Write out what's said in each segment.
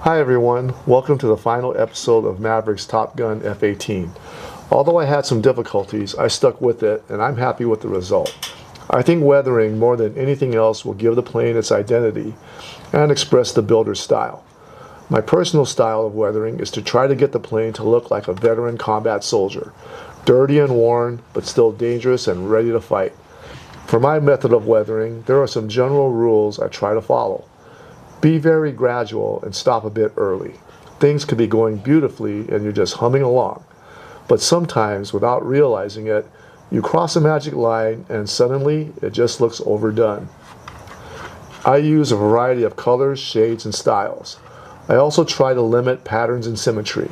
Hi everyone, welcome to the final episode of Maverick's Top Gun F-18. Although I had some difficulties, I stuck with it and I'm happy with the result. I think weathering more than anything else will give the plane its identity and express the builder's style. My personal style of weathering is to try to get the plane to look like a veteran combat soldier, dirty and worn, but still dangerous and ready to fight. For my method of weathering, there are some general rules I try to follow. Be very gradual and stop a bit early. Things could be going beautifully and you're just humming along. But sometimes, without realizing it, you cross a magic line and suddenly it just looks overdone. I use a variety of colors, shades, and styles. I also try to limit patterns and symmetry.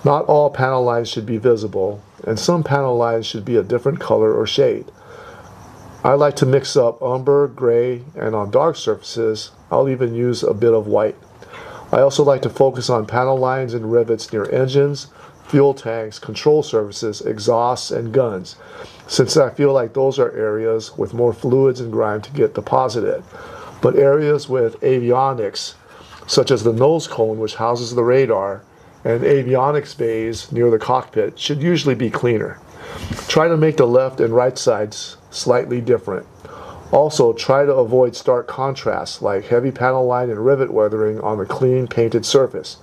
Not all panel lines should be visible, and some panel lines should be a different color or shade. I like to mix up umber, gray, and on dark surfaces, I'll even use a bit of white. I also like to focus on panel lines and rivets near engines, fuel tanks, control surfaces, exhausts, and guns, since I feel like those are areas with more fluids and grime to get deposited. But areas with avionics, such as the nose cone which houses the radar, and avionics bays near the cockpit should usually be cleaner. Try to make the left and right sides slightly different. Also, try to avoid stark contrasts like heavy panel line and rivet weathering on a clean painted surface.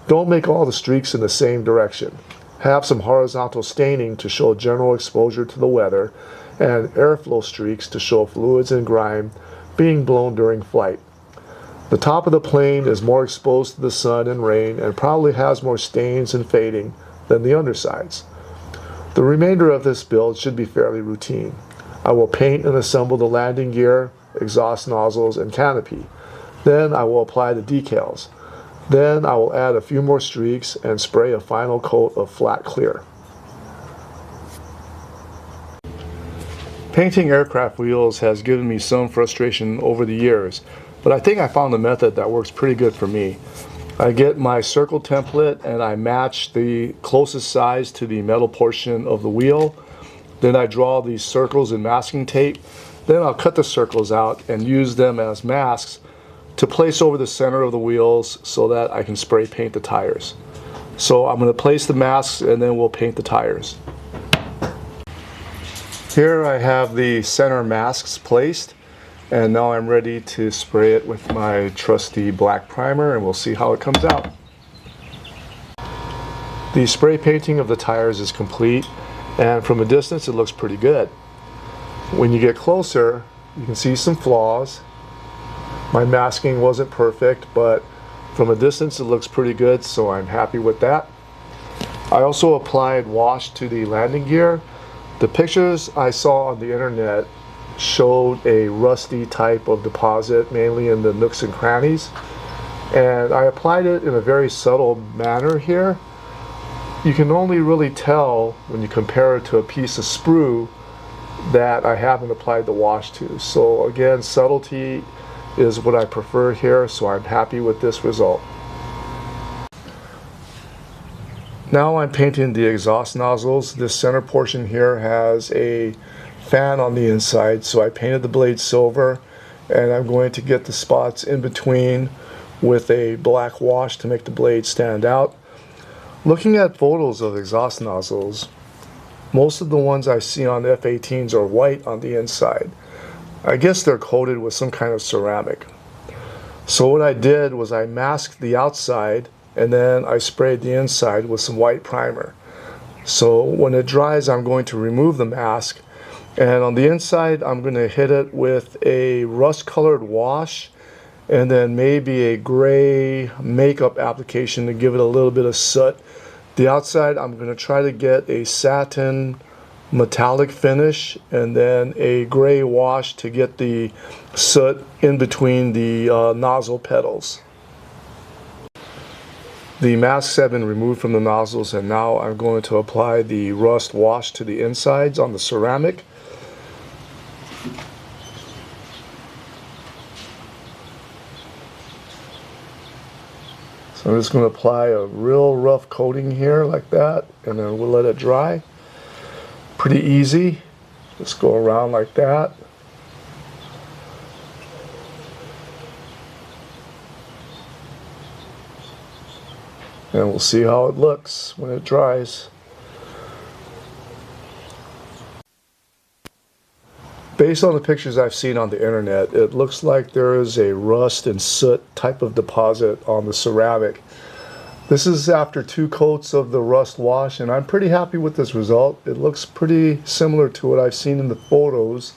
Don't make all the streaks in the same direction. Have some horizontal staining to show general exposure to the weather, and airflow streaks to show fluids and grime being blown during flight. The top of the plane is more exposed to the sun and rain and probably has more stains and fading than the undersides. The remainder of this build should be fairly routine. I will paint and assemble the landing gear, exhaust nozzles, and canopy. Then I will apply the decals. Then I will add a few more streaks and spray a final coat of flat clear. Painting aircraft wheels has given me some frustration over the years, but I think I found a method that works pretty good for me. I get my circle template and I match the closest size to the metal portion of the wheel. Then I draw these circles in masking tape. Then I'll cut the circles out and use them as masks to place over the center of the wheels so that I can spray paint the tires. So I'm going to place the masks and then we'll paint the tires. Here I have the center masks placed, and now I'm ready to spray it with my trusty black primer and we'll see how it comes out. The spray painting of the tires is complete, and from a distance it looks pretty good. When you get closer, you can see some flaws. My masking wasn't perfect, but from a distance it looks pretty good, so I'm happy with that. I also applied wash to the landing gear. The pictures I saw on the internet showed a rusty type of deposit, mainly in the nooks and crannies, and I applied it in a very subtle manner here. You can only really tell when you compare it to a piece of sprue that I haven't applied the wash to. So again, subtlety is what I prefer here, so I'm happy with this result. Now I'm painting the exhaust nozzles. This center portion here has a fan on the inside, so I painted the blade silver, and I'm going to get the spots in between with a black wash to make the blade stand out. Looking at photos of exhaust nozzles, most of the ones I see on F-18s are white on the inside. I guess they're coated with some kind of ceramic. So what I did was I masked the outside and then I sprayed the inside with some white primer. So when it dries, I'm going to remove the mask, and on the inside I'm going to hit it with a rust colored wash and then maybe a gray makeup application to give it a little bit of soot. The outside I'm going to try to get a satin metallic finish and then a gray wash to get the soot in between the nozzle pedals. The masks have been removed from the nozzles, and now I'm going to apply the rust wash to the insides on the ceramic. So I'm just going to apply a real rough coating here like that, and then we'll let it dry. Pretty easy. Just go around like that. and we'll see how it looks when it dries. Based on the pictures I've seen on the internet, it looks like there is a rust and soot type of deposit on the ceramic. This is after 2 coats of the rust wash, and I'm pretty happy with this result. It looks pretty similar to what I've seen in the photos,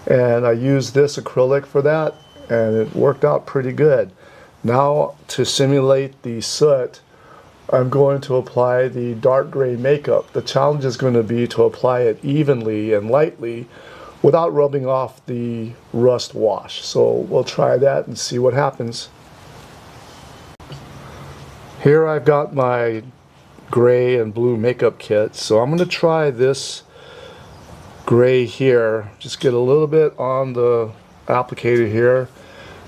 and I used this acrylic for that, and it worked out pretty good. Now, to simulate the soot, I'm going to apply the dark gray makeup. The challenge is going to be to apply it evenly and lightly without rubbing off the rust wash. So we'll try that and see what happens. Here I've got my gray and blue makeup kit, so I'm going to try this gray here. Just get a little bit on the applicator here.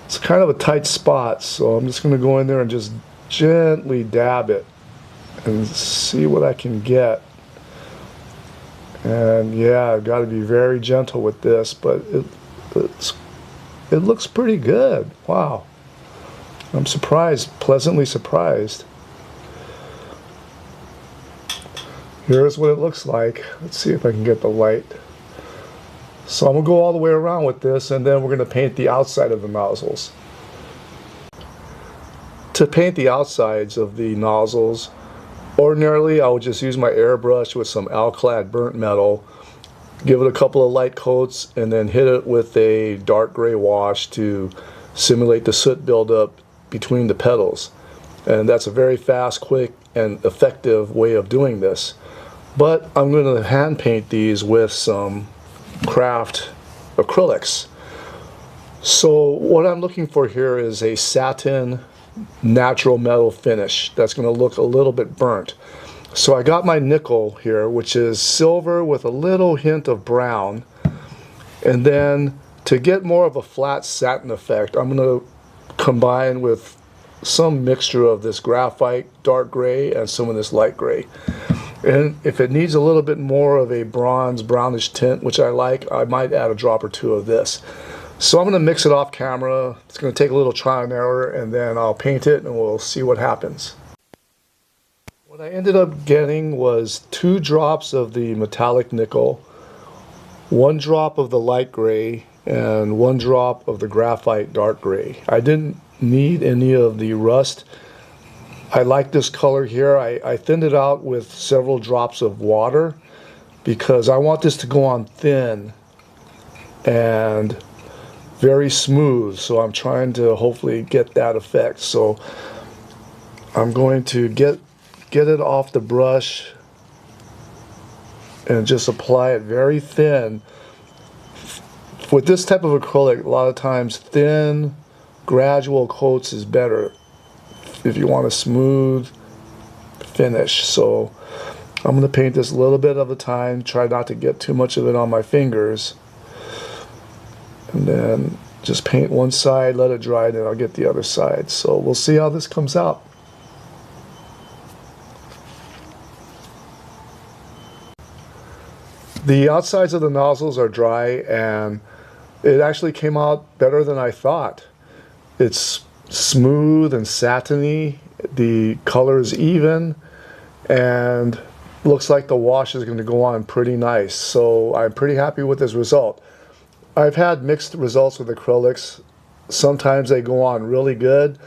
It's kind of a tight spot, so I'm just going to go in there and just gently dab it and see what I can get. And yeah, I've got to be very gentle with this, but it looks pretty good. Wow. I'm surprised, pleasantly surprised. Here's what it looks like. Let's see if I can get the light. So I'm going to go all the way around with this, and then we're going to paint the outside of the nozzles. To paint the outsides of the nozzles, ordinarily I would just use my airbrush with some alclad burnt metal, give it a couple of light coats, and then hit it with a dark gray wash to simulate the soot buildup between the petals. And that's a very fast, quick, and effective way of doing this. But I'm going to hand paint these with some craft acrylics. So what I'm looking for here is a satin natural metal finish that's going to look a little bit burnt. So I got my nickel here, which is silver with a little hint of brown, and then to get more of a flat satin effect, I'm going to combine with some mixture of this graphite dark gray and some of this light gray. And if it needs a little bit more of a bronze brownish tint, which I like, I might add a drop or two of this. So I'm going to mix it off camera. It's going to take a little trial and error, and then I'll paint it and we'll see what happens. What I ended up getting was 2 drops of the metallic nickel, 1 drop of the light gray, and 1 drop of the graphite dark gray. I didn't need any of the rust. I like this color here. I thinned it out with several drops of water because I want this to go on thin and very smooth, so I'm trying to hopefully get that effect. So I'm going to get it off the brush and just apply it very thin. With this type of acrylic, a lot of times thin, gradual coats is better if you want a smooth finish. So I'm going to paint this a little bit at a time, try not to get too much of it on my fingers, and then just paint one side, let it dry, then I'll get the other side. So we'll see how this comes out. The outsides of the nozzles are dry, and it actually came out better than I thought. It's smooth and satiny, the color is even, and looks like the wash is going to go on pretty nice. So I'm pretty happy with this result. I've had mixed results with acrylics. Sometimes they go on really good,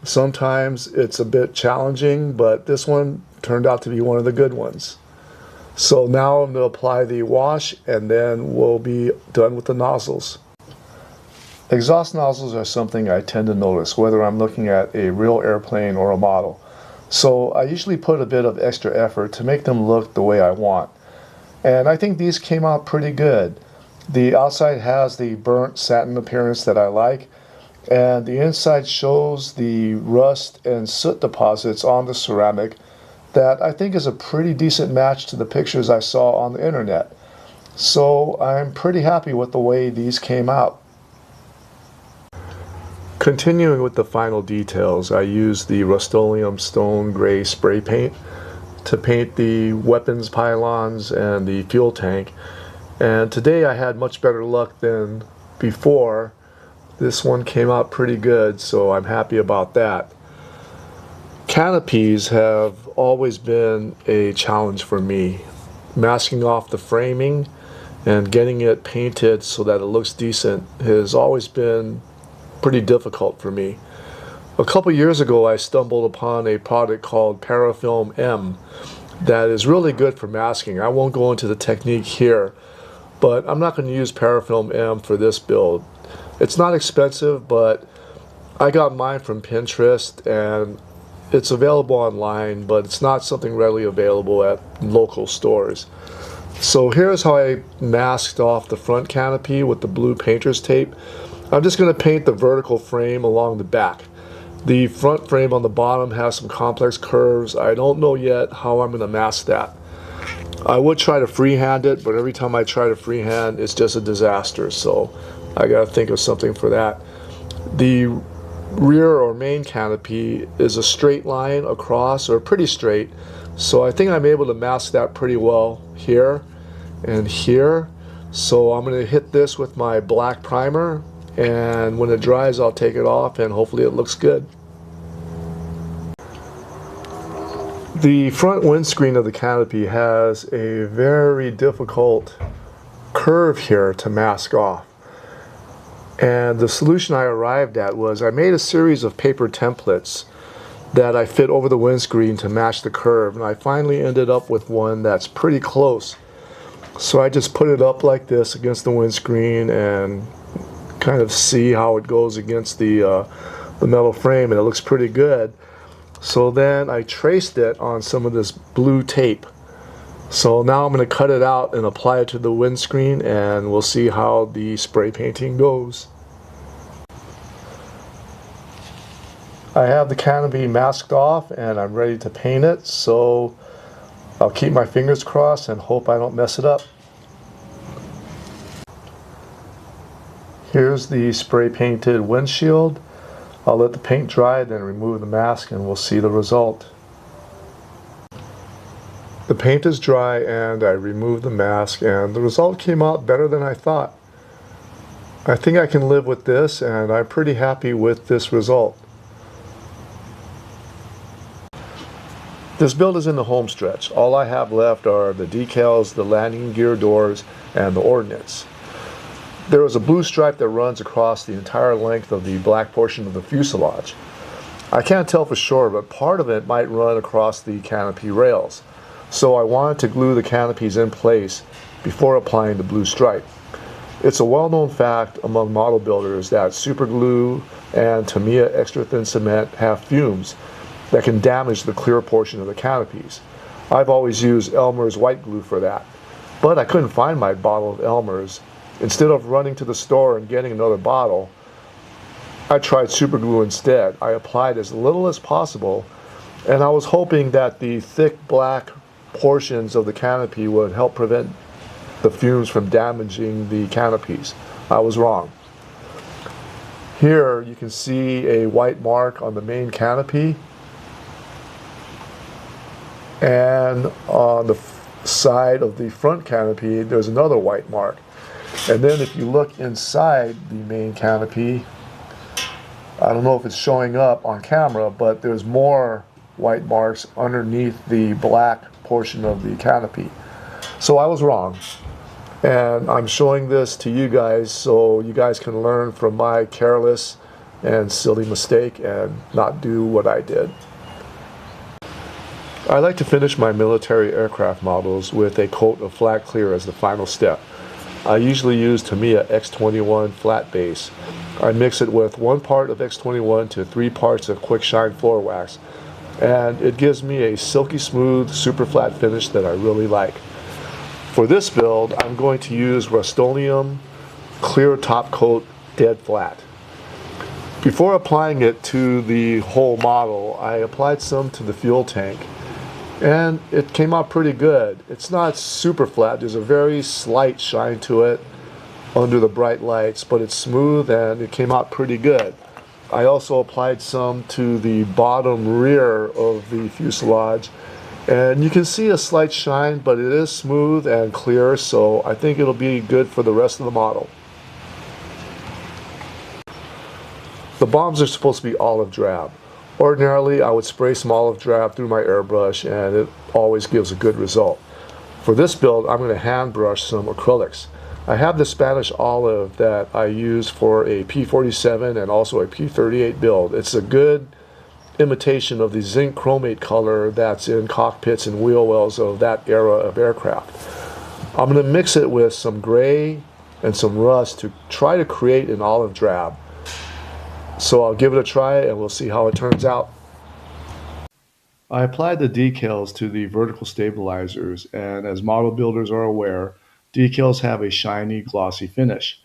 sometimes it's a bit challenging, but this one turned out to be one of the good ones. So now I'm going to apply the wash, and then we'll be done with the nozzles. Exhaust nozzles are something I tend to notice whether I'm looking at a real airplane or a model. So I usually put a bit of extra effort to make them look the way I want. And I think these came out pretty good. The outside has the burnt satin appearance that I like, and the inside shows the rust and soot deposits on the ceramic that I think is a pretty decent match to the pictures I saw on the internet. So I'm pretty happy with the way these came out. Continuing with the final details, I used the Rust-Oleum Stone Gray spray paint to paint the weapons pylons and the fuel tank. And today I had much better luck than before. This one came out pretty good, so I'm happy about that. Canopies have always been a challenge for me. Masking off the framing and getting it painted so that it looks decent has always been pretty difficult for me. A couple years ago I stumbled upon a product called Parafilm M that is really good for masking. I won't go into the technique here, but I'm not going to use Parafilm M for this build. It's not expensive, but I got mine from Pinterest and it's available online, but it's not something readily available at local stores. So here's how I masked off the front canopy with the blue painter's tape. I'm just going to paint the vertical frame along the back. The front frame on the bottom has some complex curves. I don't know yet how I'm going to mask that. I would try to freehand it, but every time I try to freehand, it's just a disaster. So I got to think of something for that. The rear or main canopy is a straight line across, or pretty straight. So I think I'm able to mask that pretty well here and here. So I'm going to hit this with my black primer, and when it dries I'll take it off and hopefully it looks good. The front windscreen of the canopy has a very difficult curve here to mask off. And the solution I arrived at was I made a series of paper templates that I fit over the windscreen to match the curve, and I finally ended up with one that's pretty close. So I just put it up like this against the windscreen and kind of see how it goes against the metal frame, and it looks pretty good. So then I traced it on some of this blue tape. So now I'm going to cut it out and apply it to the windscreen, and we'll see how the spray painting goes. I have the canopy masked off and I'm ready to paint it, so I'll keep my fingers crossed and hope I don't mess it up. Here's the spray painted windshield. I'll let the paint dry, then remove the mask, and we'll see the result. The paint is dry and I removed the mask, and the result came out better than I thought. I think I can live with this, and I'm pretty happy with this result. This build is in the home stretch. All I have left are the decals, the landing gear doors, and the ordnance. There is a blue stripe that runs across the entire length of the black portion of the fuselage. I can't tell for sure, but part of it might run across the canopy rails. So I wanted to glue the canopies in place before applying the blue stripe. It's a well-known fact among model builders that super glue and Tamiya extra thin cement have fumes that can damage the clear portion of the canopies. I've always used Elmer's white glue for that, but I couldn't find my bottle of Elmer's. Instead of running to the store and getting another bottle, I tried super glue instead. I applied as little as possible, and I was hoping that the thick black portions of the canopy would help prevent the fumes from damaging the canopies. I was wrong. Here you can see a white mark on the main canopy, and on the side of the front canopy there's another white mark. And then if you look inside the main canopy, I don't know if it's showing up on camera, but there's more white marks underneath the black portion of the canopy. So I was wrong, and I'm showing this to you guys so you guys can learn from my careless and silly mistake and not do what I did. I like to finish my military aircraft models with a coat of flat clear as the final step. I usually use Tamiya X21 flat base. I mix it with 1 part of X21 to 3 parts of quick shine floor wax, and it gives me a silky smooth, super flat finish that I really like. For this build, I'm going to use Rust-Oleum clear top coat dead flat. Before applying it to the whole model, I applied some to the fuel tank, and it came out pretty good. It's not super flat, there's a very slight shine to it under the bright lights, but it's smooth and it came out pretty good. I also applied some to the bottom rear of the fuselage, and you can see a slight shine, but it is smooth and clear, so I think it'll be good for the rest of the model. The bombs are supposed to be olive drab. Ordinarily, I would spray some olive drab through my airbrush and it always gives a good result. For this build, I'm going to hand brush some acrylics. I have the Spanish olive that I use for a P47 and also a P38 build. It's a good imitation of the zinc chromate color that's in cockpits and wheel wells of that era of aircraft. I'm going to mix it with some gray and some rust to try to create an olive drab. So I'll give it a try and we'll see how it turns out. I applied the decals to the vertical stabilizers, and as model builders are aware, decals have a shiny, glossy finish.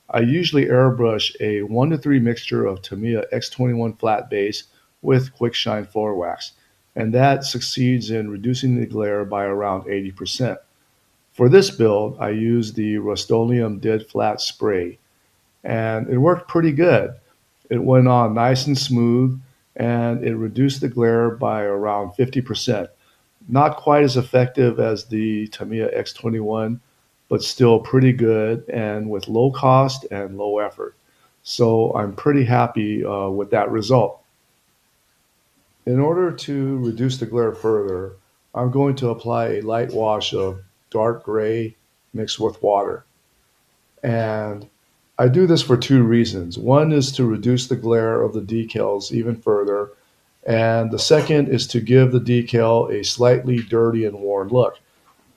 I usually airbrush a 1 to 3 mixture of Tamiya X21 flat base with quick shine floor wax, and that succeeds in reducing the glare by around 80%. For this build, I used the Rust-Oleum Dead Flat Spray, and it worked pretty good. It went on nice and smooth, and it reduced the glare by around 50%. Not quite as effective as the Tamiya X21, but still pretty good and with low cost and low effort. So I'm pretty happy with that result. In order to reduce the glare further, I'm going to apply a light wash of dark gray mixed with water. And I do this for two reasons. One is to reduce the glare of the decals even further, and the second is to give the decal a slightly dirty and worn look.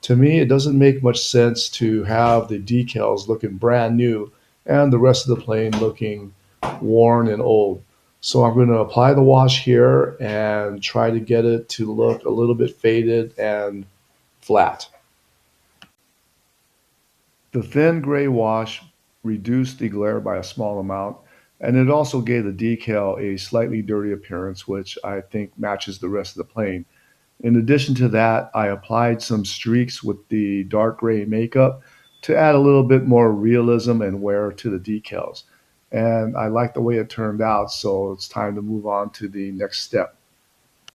To me, it doesn't make much sense to have the decals looking brand new and the rest of the plane looking worn and old. So I'm going to apply the wash here and try to get it to look a little bit faded and flat. The thin gray wash reduced the glare by a small amount, and it also gave the decal a slightly dirty appearance, which I think matches the rest of the plane. In addition to that, I applied some streaks with the dark gray makeup to add a little bit more realism and wear to the decals. And I like the way it turned out, so it's time to move on to the next step.